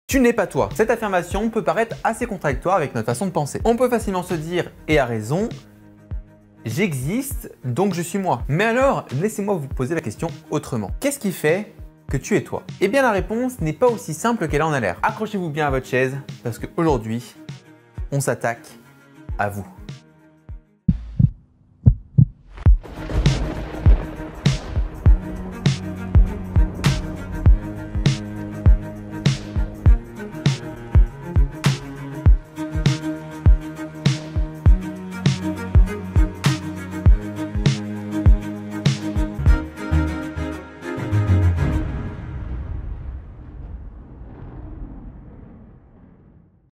Tu n'es pas toi. Cette affirmation peut paraître assez contradictoire avec notre façon de penser. On peut facilement se dire, et à raison, j'existe, donc je suis moi. Mais alors, laissez-moi vous poser la question autrement. Qu'est-ce qui fait que tu es toi? Eh bien la réponse n'est pas aussi simple qu'elle en a l'air. Accrochez-vous bien à votre chaise, parce qu'aujourd'hui, on s'attaque à vous.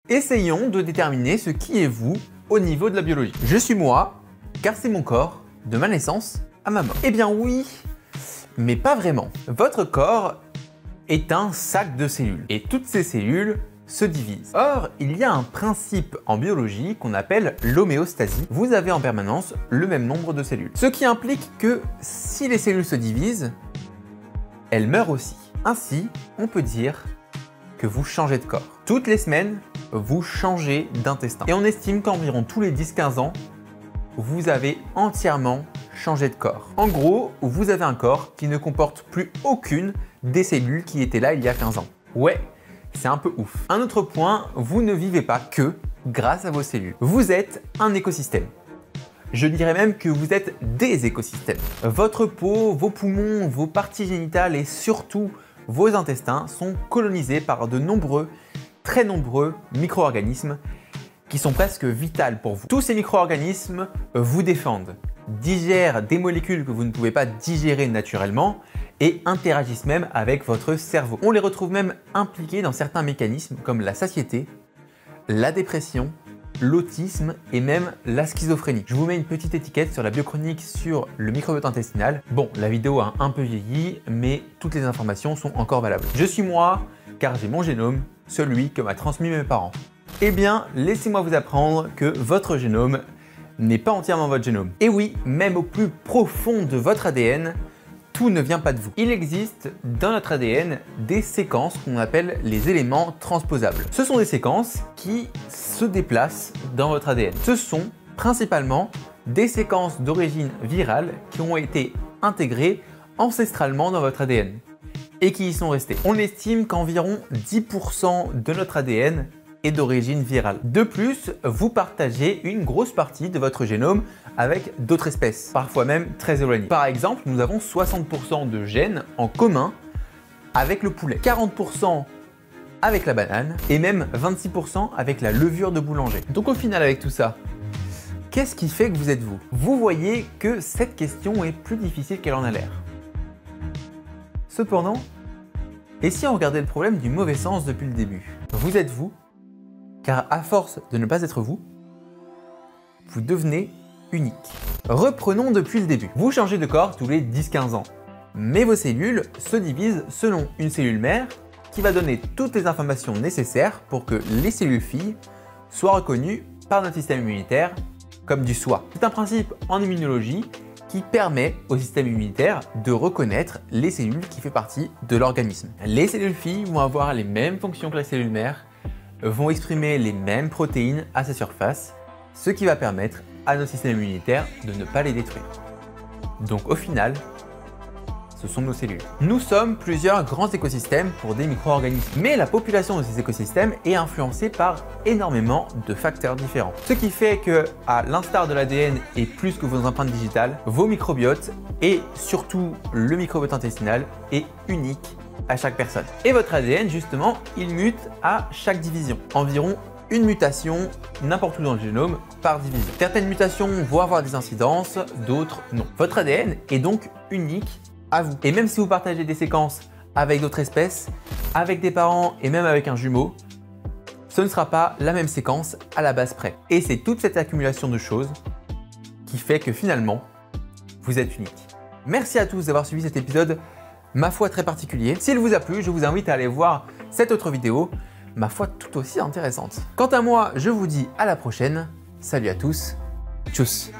Essayons de déterminer ce qui est vous au niveau de la biologie. Je suis moi, car c'est mon corps, de ma naissance à ma mort. Eh bien oui, mais pas vraiment. Votre corps est un sac de cellules, et toutes ces cellules se divisent. Or, il y a un principe en biologie qu'on appelle l'homéostasie. Vous avez en permanence le même nombre de cellules. Ce qui implique que si les cellules se divisent, elles meurent aussi. Ainsi, on peut dire que vous changez de corps. Toutes les semaines, vous changez d'intestin. Et on estime qu'environ tous les 10-15 ans, vous avez entièrement changé de corps. En gros, vous avez un corps qui ne comporte plus aucune des cellules qui étaient là il y a 15 ans. Ouais, c'est un peu ouf. Un autre point, vous ne vivez pas que grâce à vos cellules. Vous êtes un écosystème. Je dirais même que vous êtes des écosystèmes. Votre peau, vos poumons, vos parties génitales et surtout vos intestins sont colonisés par de nombreux, très nombreux micro-organismes qui sont presque vitaux pour vous. Tous ces micro-organismes vous défendent, digèrent des molécules que vous ne pouvez pas digérer naturellement et interagissent même avec votre cerveau. On les retrouve même impliqués dans certains mécanismes comme la satiété, la dépression, l'autisme et même la schizophrénie. Je vous mets une petite étiquette sur la biochronique sur le microbiote intestinal. Bon, la vidéo a un peu vieilli, mais toutes les informations sont encore valables. Je suis moi, car j'ai mon génome, celui que m'a transmis mes parents. Eh bien, laissez-moi vous apprendre que votre génome n'est pas entièrement votre génome. Et oui, même au plus profond de votre ADN, tout ne vient pas de vous. Il existe dans notre ADN des séquences qu'on appelle les éléments transposables. Ce sont des séquences qui se déplacent dans votre ADN. Ce sont principalement des séquences d'origine virale qui ont été intégrées ancestralement dans votre ADN et qui y sont restées. On estime qu'environ 10% de notre ADN est d'origine virale. De plus, vous partagez une grosse partie de votre génome avec d'autres espèces, parfois même très éloignées. Par exemple, nous avons 60% de gènes en commun avec le poulet, 40% avec la banane et même 26% avec la levure de boulanger. Donc au final, avec tout ça, qu'est-ce qui fait que vous êtes vous? Vous voyez que cette question est plus difficile qu'elle en a l'air. Cependant, et si on regardait le problème du mauvais sens depuis le début? Vous êtes vous, car à force de ne pas être vous, vous devenez unique. Reprenons depuis le début. Vous changez de corps tous les 10-15 ans, mais vos cellules se divisent selon une cellule mère qui va donner toutes les informations nécessaires pour que les cellules filles soient reconnues par notre système immunitaire comme du soi. C'est un principe en immunologie qui permet au système immunitaire de reconnaître les cellules qui font partie de l'organisme. Les cellules filles vont avoir les mêmes fonctions que la cellule mère, vont exprimer les mêmes protéines à sa surface, ce qui va permettre à notre système immunitaire de ne pas les détruire. Donc au final, ce sont nos cellules. Nous sommes plusieurs grands écosystèmes pour des micro-organismes, mais la population de ces écosystèmes est influencée par énormément de facteurs différents. Ce qui fait que, à l'instar de l'ADN et plus que vos empreintes digitales, vos microbiotes et surtout le microbiote intestinal est unique à chaque personne. Et votre ADN, justement, il mute à chaque division. Environ une mutation n'importe où dans le génome par division. Certaines mutations vont avoir des incidences, d'autres non. Votre ADN est donc unique à vous. Et même si vous partagez des séquences avec d'autres espèces, avec des parents et même avec un jumeau, ce ne sera pas la même séquence à la base près. Et c'est toute cette accumulation de choses qui fait que finalement, vous êtes unique. Merci à tous d'avoir suivi cet épisode, ma foi très particulier. S'il vous a plu, je vous invite à aller voir cette autre vidéo, ma foi tout aussi intéressante. Quant à moi, je vous dis à la prochaine. Salut à tous, tchuss.